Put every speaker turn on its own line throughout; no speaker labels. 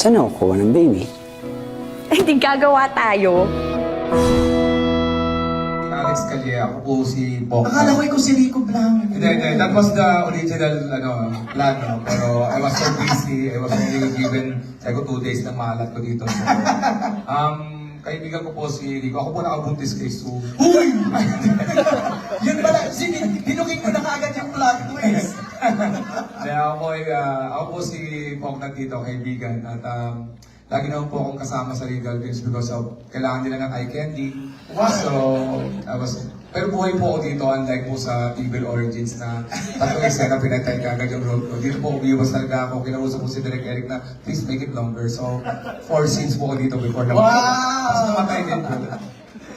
Saan ako kuha ng baby?
Hindi gagawa tayo.
Alex Calle, ako po si Pok.
Akala ko ikaw si Rico Blanc.
Hindi. That was the original plan. No? Pero I was so busy. I was only given, sabi ko, 2 days na malat ko dito. So, kaibigan ko po si Rico. Ako po nakabuntis kay Sue.
Uy! Yun pala, binuking mo na kaagad yung plot twist.
Ako po si Pok na dito, kaibigan. At lagi naman po akong kasama sa Regal Films because of kailangan nila ng eye candy.
Wow.
So, pero buhay po ako dito, unlike po sa Evil Origins na tatlong eksena pinatay ka agad yung role ko. Dito po umiwas talaga ako, kinausap po si Direk Eric na please make it longer. So, 4 scenes po ako dito before na Tapos namatay din po.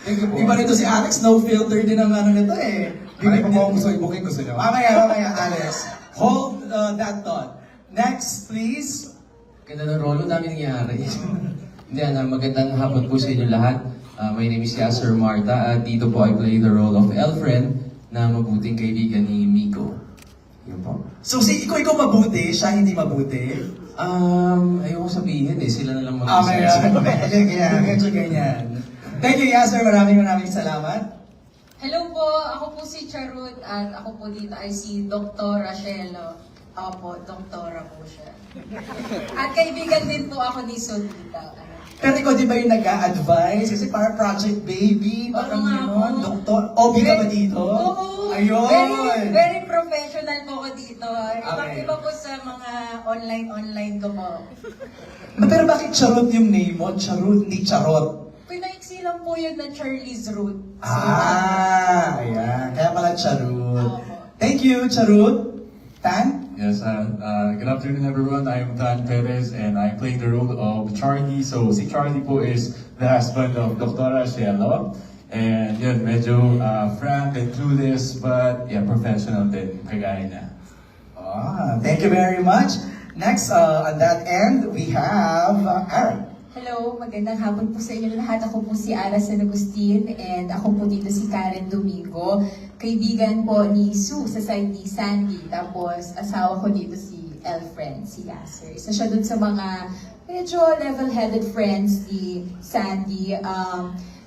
Thank you po.
Iba nito si Alex, no filter din ang ano nito eh.
Ay, kung mo gusto i-booking, gusto nyo.
Mamaya, Alex. Hold that thought. Next, please.
Ganda ng rolo, dami nangyari. Hindi, magandang hapon po sa inyo lahat. My name is Yasser Marta at dito po I play the role of Elfren na mabuting kaibigan ni Miko. Yun po.
So, ikaw mabuti, siya hindi mabuti.
Ayoko sabihin eh, sila na lang
Medyo ganyan. Thank you, Yasser. Maraming salamat.
Hello po, ako po si Charut at ako po dito ay si Dr. Rachelo. Opo, doktora po siya. At kaibigan din po ako ni Solita.
Pero ikaw di ba yung nag-a-advise? Kasi para Project Baby, parang gano'n. Doktor, OB ka ba dito?
Oo.
Ayun!
Very professional po ako dito.
Okay.
Iba po sa mga online ko po.
Pero bakit Charot yung name mo? Charot, hindi Charot.
Pinaiksi lang po yun na Charlie's Root.
Ayan. Kaya pala Charot.
Opo.
Thank you, Charot. Tan?
Yes, good afternoon everyone. I am Tan Perez and I'm playing the role of Charlie. So, si Charlie po is the husband of Dr. Cielo. And yun, medyo frank and clueless, but yeah, professional din, kagaya niya.
Thank you very much. Next, on that end, we have Aaron.
Hello, magandang hapon po sa inyo lahat. Ako po si Ara San Agustin and ako po dito si Karen Domingo. Kaibigan po ni Sue sa side ni Sandy. Tapos asawa ko dito si Elfren, si Yasser. Isa siya dun sa mga medyo level-headed friends ni Sandy.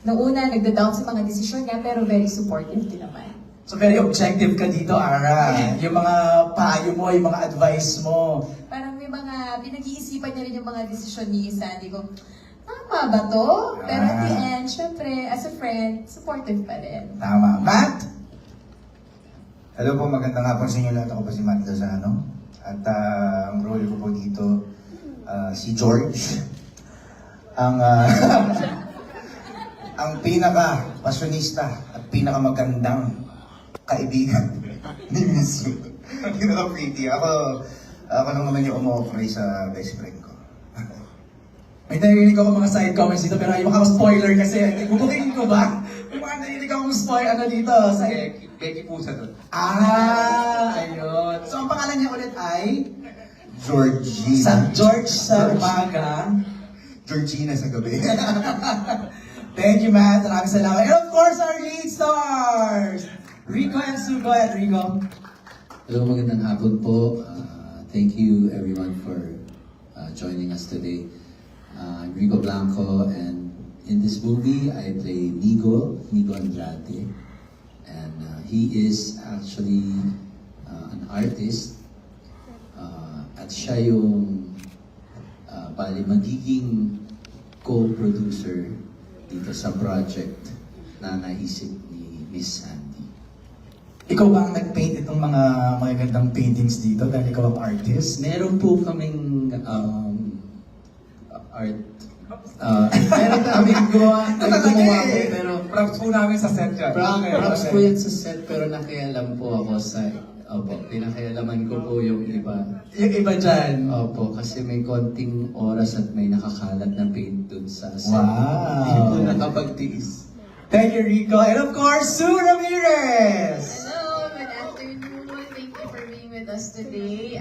Noong una, nagda-down sa mga desisyon niya pero very supportive din naman.
So very objective ka dito, Ara. Yung mga payo mo, yung mga advice mo.
Parang may mga pinag-iisipan niya rin yung mga desisyon ni Sandy ko. Tama ba to? Pero at the end, syempre, as a friend, supportive pa rin.
Tama. Matt?
Hello po, magandang hapon sa inyo lahat. Ako po si Matt Lozano. At ang role ko po dito, si George. Ang pinaka-pasyonista at pinaka-magandang kaibigan ni Miss Sue. Pinaka-pretty. Ako lang naman yung umu-offer sa best friend ko.
May narinig ako mga side comments dito pero ayaw ka spoiler kasi. Bubukin ko ba? May mga narinig akong spoiler dito.
Becky po sa doon.
Ayun. So ang pangalan niya ulit ay?
Georgina.
San George sa umaga.
Georgina sa gabi.
Thank you, Matt. Maraming salamat. And of course, our lead stars! Rico and Sue. Go ahead, Rico.
Hello, magandang hapon po. Thank you everyone for joining us today. I'm Rico Blanco and in this movie I play Nigo Andrade. And he is actually an artist at siya yung bali magiging co-producer dito sa project na naisip ni Miss Sandy.
Ikaw ba ang nag-paint itong mga magagandang paintings dito dahil ikaw ang artist?
Meron po kaming art. Meron kaming gumawa po, pero
Props po namin sa set dyan.
props po yan sa set, pero nakialam po ako sa, pinakialaman ko po yung iba.
Yung iba dyan.
Opo, kasi may konting oras at may nakakalat na paint dun sa set.
Wow.
Hindi po nakapagtiis.
Thank you, Rico. And of course, Sue Ramirez!
Hello, good afternoon. Thank you for being with us today.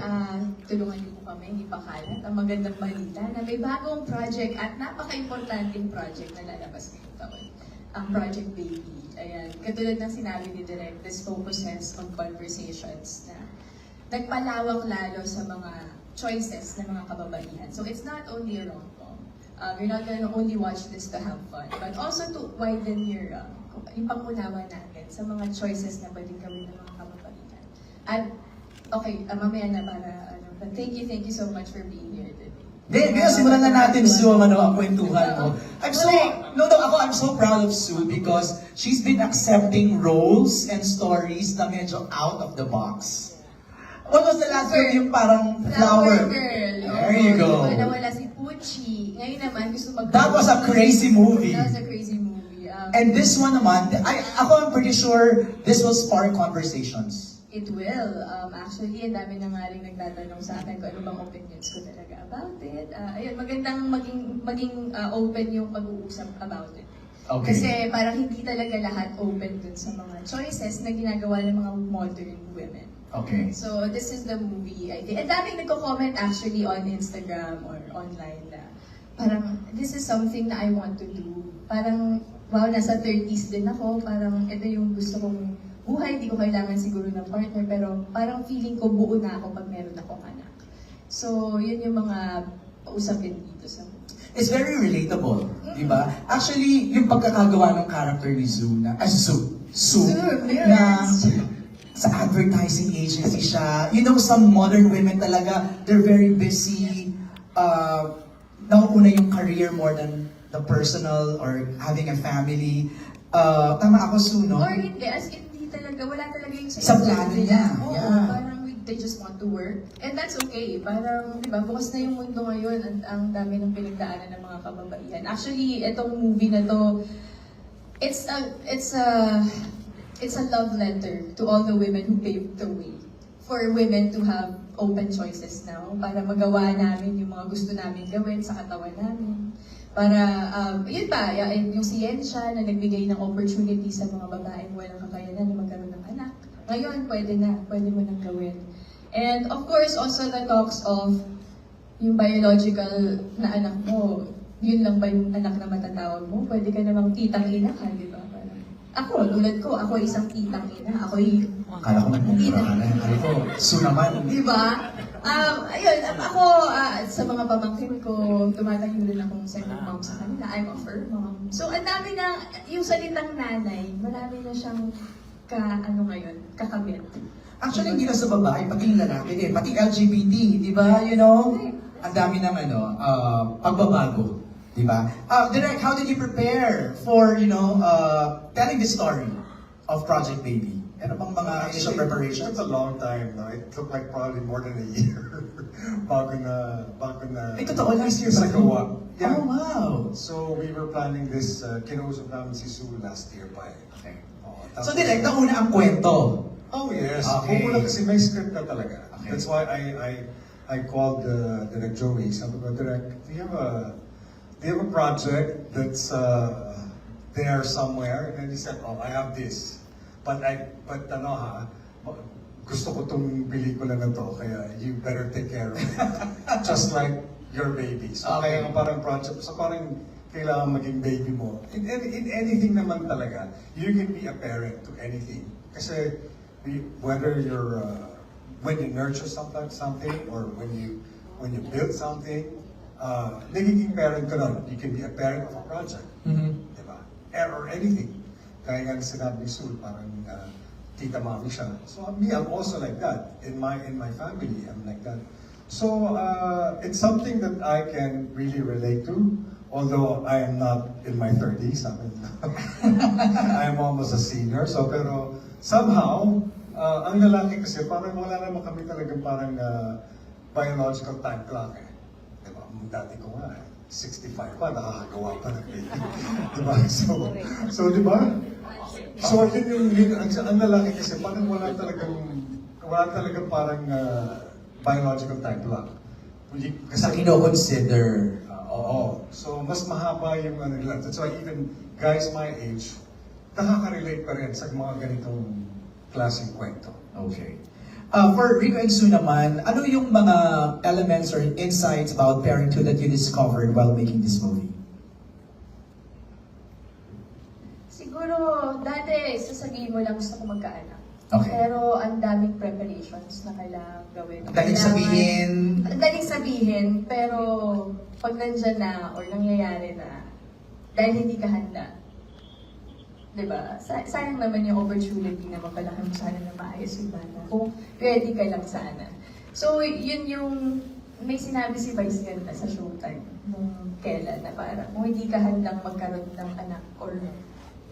Tulungan niyo po kami, hindi pa kalat. Ang magandang balita na may bagong project at napaka-importanting project na lalabas ngayong taon. Ang Project Baby. Ayan, katulad ng sinabi ni Direk, this focuses on conversations na nagpalawak lalo sa mga choices ng mga kababaihan. So it's not only a rom-com. You're not gonna only watch this to have fun, but also to widen yung pangunawa natin sa mga choices na pwedeng gawin ng mga kababaihan. At, okay, mamaya na para, but thank you so much for being here today.
Then, kaya simulan na natin, Sue, ang kwentuhan mo. I'm so proud of Sue because she's been accepting roles and stories na medyo out of the box. What was the last one yung parang flower?
Girl.
There you go.
Nawala si Pucci. Ngayon naman, gusto mag-
That was a crazy movie.
That was a crazy movie.
And this one naman, I'm pretty sure this will spark conversations.
It will. Actually, ang dami na nga rin nagtatanong sa akin kung ano bang opinions ko talaga about it. Ayun, magandang maging open yung pag-uusap about it.
Okay.
Kasi parang hindi talaga lahat open dun sa mga choices na ginagawa ng mga modern women.
Okay.
So, this is the movie, I think. Ang daming nagko-comment actually on Instagram or online na parang, this is something na I want to do. Parang, wow, nasa 30s din ako. Parang, ito yung gusto kong buhay. Hindi ko kailangan siguro ng partner. Pero parang feeling ko buo na ako pag meron akong anak. So, yun yung mga usapin dito sa movie.
It's very relatable, di ba? Actually, yung pagkakagawa ng character ni Sue
Sue,
na sa advertising agency siya. You know, some modern women talaga, they're very busy. Nauuna yung career more than the personal or having a family. Tama ako, Sue, no?
Or hindi, as in, hindi talaga, wala talaga yung
Sa plano niya,
Oo,
yeah.
parang they just want to work. And that's okay. Parang, di ba, bukas na yung mundo ngayon at ang dami ng pinagdaanan ng mga kababaihan. Actually, itong movie na to, it's a love letter to all the women who paved the way for women to have open choices now para magawa namin yung mga gusto namin gawin sa katawan namin. Para, yun ba, yung siyensya na nagbigay ng opportunity sa mga babaeng walang kakayanan na magkaroon ng anak. Ngayon, pwede mo nang gawin. And of course, also the talks of yung biological na anak mo, yun lang ba yung anak na matatawag mo? Pwede ka namang titang-ina ka, di ba? Ako, tulad ko, ako isang titang-ina. Ako'y
Akala ko nagmumura ka na. Akala ko, Sue naman.
di ba? Ayun, ako, sa mga pamangkin ko, tumatayo rin akong second mom sa kanila. I'm a fur mom. So, ang dami na, yung salitang nanay, marami na siyang kakabit.
Actually, hindi lang sa babae, pati yung lalaki din, pati LGBT, di ba? You know, ang dami ng pagbabago, di ba? Direk, how did you prepare for, telling the story of Project Baby? Ano bang mga initial
It
preparations?
took a long time, no? It took like probably more than a year bago na
Ay, totoo, last year ba?
nagawa. Yeah.
Oh, wow!
So we were planning this, kinausap namin si Sue last year pa eh.
Okay.
Oo,
So,
tapos-
direct, nauna ang kwento.
Oh yes.
Okay.
Una kasi may script ka talaga.
Okay.
That's why I called Direk Joey. Sabi ko, Direk, do you have a project that's there somewhere? And then he said, oh, I have this. But gusto ko tong pelikula na to, kaya you better take care of it. Just like your baby. So
Okay.
kaya parang project, so parang kailangan maging baby mo. In anything naman talaga, you can be a parent to anything. Kasi whether you're when you nurture something or when you build something, nagiging parent ka nun. You can be a parent of a project, diba? Or anything. Kaya nga sinabi ni Sue, parang tita mami siya. So me, I'm also like that. In my family, I'm like that. So it's something that I can really relate to. Although I am not in my 30s, I'm almost a senior. So pero somehow, ang lalaki kasi parang wala naman kami talagang parang biological time clock eh. Diba? Dati ko nga 65 pa, nakakagawa pa ng baby. Diba? So diba? So yun ang lalaki kasi parang wala talagang parang biological time clock.
Sa kino-consider.
Oo. So, mas mahaba yung nila. That's why even guys my age, nakaka-relate pa rin sa mga ganitong klaseng kwento.
Okay. For Rico and Sue naman, ano yung mga elements or insights about parenthood that you discovered while making this movie?
Siguro, dati, sasabihin mo lang gusto ko magkaanak.
Okay.
Pero ang daming preparations na kailangan gawin.
Ang daling sabihin.
Ang daling sabihin, pero pag nandyan na or nangyayari na, dahil hindi ka handa, diba? Sayang naman yung opportunity na mapalaki mo sana na maayos yung bata. Kung ready ka lang sana. So, yun yung may sinabi si Vice ganda sa Showtime nung kailan na parang kung hindi ka handang magkaroon ng anak or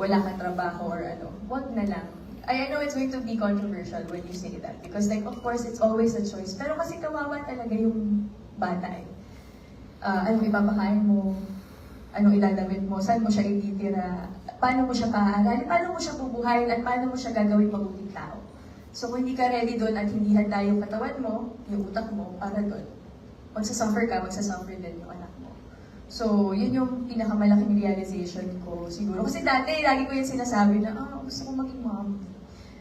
wala kang trabaho or ano, wag na lang. I know it's going to be controversial when you say that because like of course it's always a choice. Pero kasi kawawa talaga yung bata eh. Anong ipapakain mo, anong idadamit mo, saan mo siya ititira, paano mo siya paaalala, paano mo siya bubuhayin, at paano mo siya gagawin mabuting tao. So kung hindi ka ready doon at hindi handa yung katawan mo, yung utak mo, para doon, magsasuffer ka, magsasuffer din yung anak mo. So, yun yung pinakamalaking realization ko siguro. Kasi dati, lagi ko yung sinasabi na, gusto ko maging mom.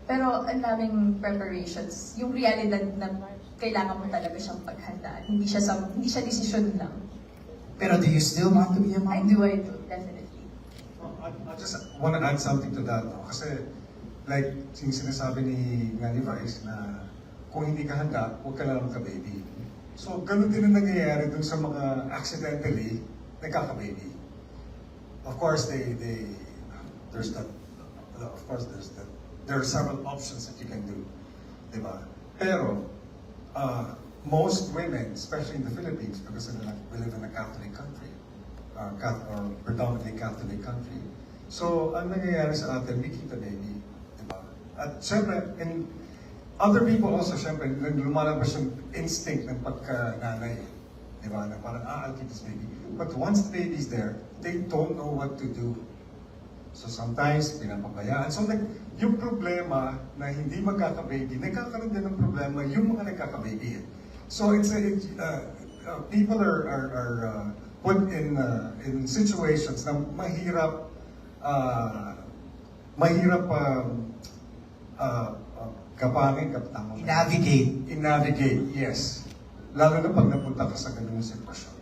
Pero ang daming preparations. Yung realidad na kailangan mo talaga siyang paghandaan. Hindi siya desisyon lang.
Pero do you still want to be a mom?
I do, definitely.
I just want to add something to that. No? Kasi, like, yung sinasabi ni Vice na kung hindi ka handa, huwag ka lang ka-baby. So, ganun din ang nangyayari dun sa mga accidentally nagkaka-baby. Of course, there's that. Of course, there are several options that you can do, diba? Pero most women, especially in the Philippines, because we live in a Catholic country, or predominantly Catholic country. So, ang nangyayari sa atin, we keep the baby, diba? At syempre, and other people also, syempre, lumalabas yung instinct ng pagka-nanay, diba? Na parang, I'll keep this baby. But once the baby's there, they don't know what to do. So sometimes, pinapabayaan. So yung problema na hindi magkaka-baby, nagkakaroon din ng problema yung mga nagkaka-baby. So people are put in situations na mahirap kapangin,
I-navigate.
Yes. Lalo na pag napunta ka sa ganung sitwasyon.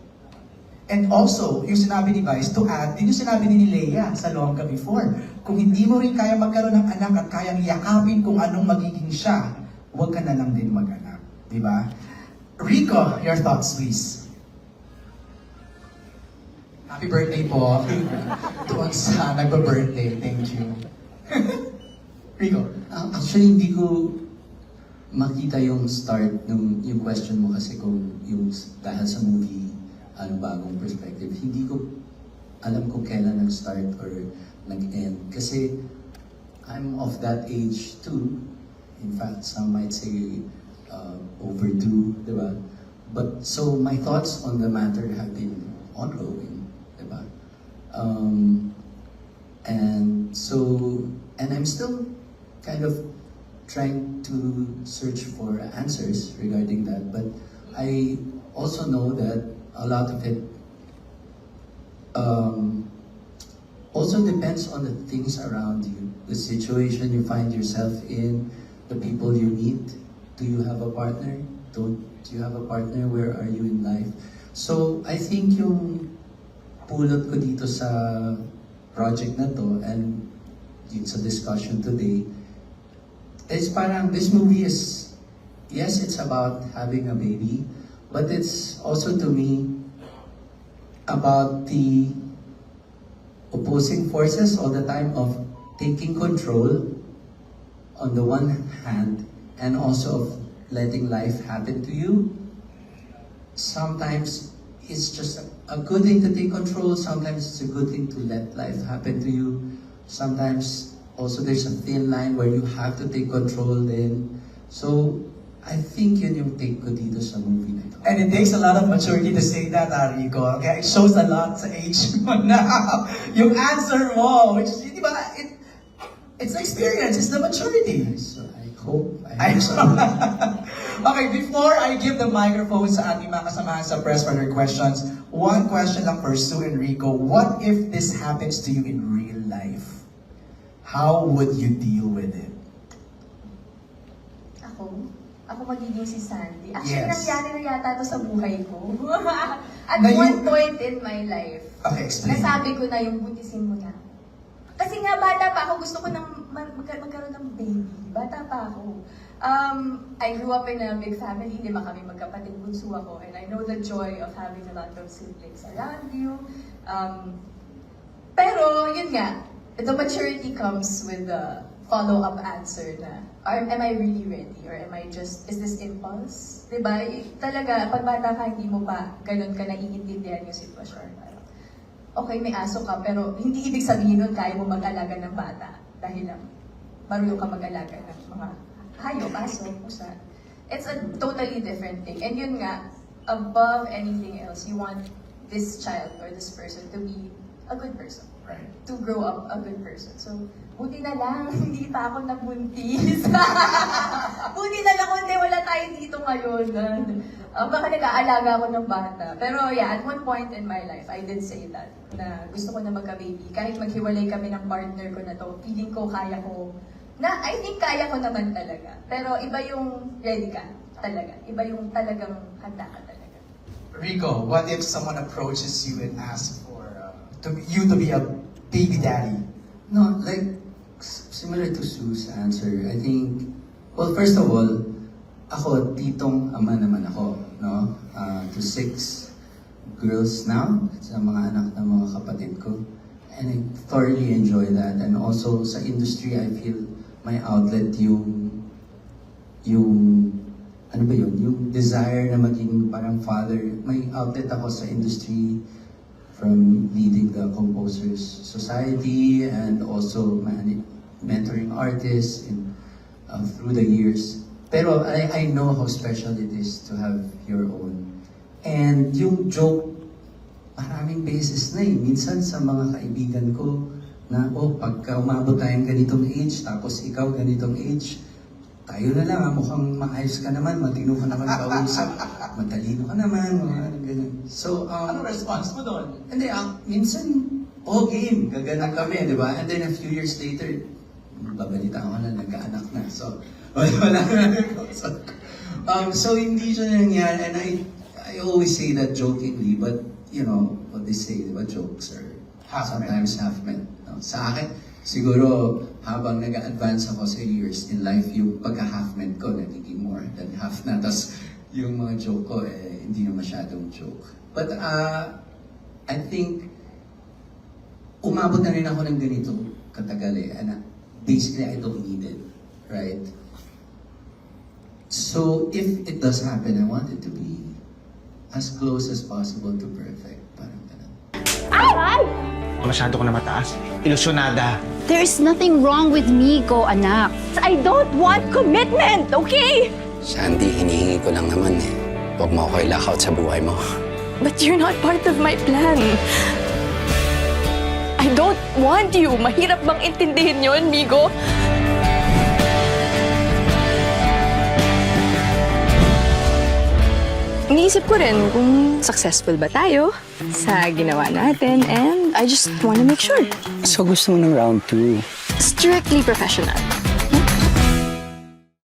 And also, yung sinabi ni Vice, to add, din yung sinabi ni Leia sa Longga before, kung hindi mo rin kaya magkaroon ng anak at kayang yakapin kung anong magiging siya, huwag ka na lang din mag-anak. Di ba? Rico, your thoughts please. Happy birthday po. Doon sa nagpa-birthday. Thank you. Rico.
Actually, hindi ko makita yung start ng yung question mo kasi kung yung dahil sa movie bagong perspective. Hindi ko alam kung kailan nag-start or nag-end. Kasi I'm of that age too. In fact, some might say overdue, di ba? But so my thoughts on the matter have been ongoing, di ba? And I'm still kind of trying to search for answers regarding that. But I also know that a lot of it also depends on the things around you, the situation you find yourself in, the people you meet. Do you have a partner? Don't you have a partner? Where are you in life? So I think yung pulot ko dito sa project na to and sa discussion today is parang this movie is, yes, it's about having a baby, but it's also to me about the opposing forces all the time of taking control on the one hand and also of letting life happen to you. Sometimes it's just a good thing to take control, sometimes it's a good thing to let life happen to you. Sometimes also there's a thin line where you have to take control then. So I think yun yung take ko dito sa movie na ito.
And it takes a lot of maturity to say that, Rico. Okay? It shows a lot sa age mo now. Yung answer mo, which is, di ba, it's the experience, it's the maturity.
So I hope so.
Okay, before I give the microphone sa ating mga kasamahan sa press for their questions, one question lang for Sue and Rico. What if this happens to you in real life? How would you deal with it?
Ako magiging si Sandy. Actually,
Yes.
nangyari na yata ito sa buhay ko. At
Na
one
yung-
point in my life,
Okay, explain.
nasabi ko na yung butisin mo na. Kasi nga bata pa ako, gusto ko nang magkaroon ng baby. Bata pa ako. I grew up in a big family, 5 kami magkapatid, bunso ako, and I know the joy of having a lot of siblings around you. Pero, yun nga, the maturity comes with the follow-up answer na, am I really ready? Or am I just, is this impulse? Diba? Talaga, pag bata ka, hindi mo pa ganun ka naiintindihan yung sitwasyon. Okay, may aso ka, pero hindi ibig sabihin nun kaya mo mag-alaga ng bata dahil lang marunong ka mag-alaga ng mga hayop, aso, pusa. It's a totally different thing. And yun nga, above anything else, you want this child or this person to be a good person.
Right.
To grow up a good person. So, buti na lang, hindi pa ako nabuntis. Buti na lang, hindi, wala tayo dito ngayon. Baka nag-aalaga ako ng bata. Pero yeah, at one point in my life, I did say that, na gusto ko na magka-baby. Kahit maghiwalay kami ng partner ko na to, feeling ko kaya ko, I think kaya ko naman talaga. Pero iba yung ready ka talaga. Iba yung talagang handa ka talaga.
Rico, what if someone approaches you and asks for you to be a baby daddy?
No, like, similar to Sue's answer, I think, well, first of all, ako, titong ama naman ako, no? To 6 girls now, sa mga anak ng mga kapatid ko. And I thoroughly enjoy that. And also, sa industry, I feel my outlet yung ano ba yun? Yung desire na maging parang father. May outlet ako sa industry, from leading the Composers Society and also mentoring artists through the years. Pero I know how special it is to have your own. And yung joke, maraming beses na eh. Minsan sa mga kaibigan ko na, pagka umabot tayong ganitong age, tapos ikaw ganitong age, tayo na lang, mukhang maayos ka naman, matino ka naman kausap, matalino ka naman, mga ganyan. So,
Ano response mo doon?
hindi, minsan, game, gaganan kami, di ba? And then a few years later, babalita ko na, nagkaanak na. So, wala na. So, hindi siya nangyari. And I always say that jokingly, but, you know, what they say, di ba, jokes are sometimes half meant. No? Sa akin, siguro, habang nag-advance ako sa years in life, yung pagka-half-meant ko, nagiging more than half na. Tapos, yung mga joke ko, hindi na masyadong joke. But, I think, umabot na rin ako ng ganito katagal eh. And basically, I don't need it. Right? So, if it does happen, I want it to be as close as possible to perfect. Parang ganun.
Masyado ko na mataas. Ilusyonada.
There is nothing wrong with Nico, anak. I don't want commitment, okay?
Sandy, hinihingi ko lang naman eh. Huwag mo ako i-lock out sa buhay mo.
But you're not part of my plan. I don't want you. Mahirap bang intindihin yun, Migo? Iniisip ko rin kung successful ba tayo sa ginawa natin, and I just want to make sure.
So gusto mo ng round 2?
Strictly professional.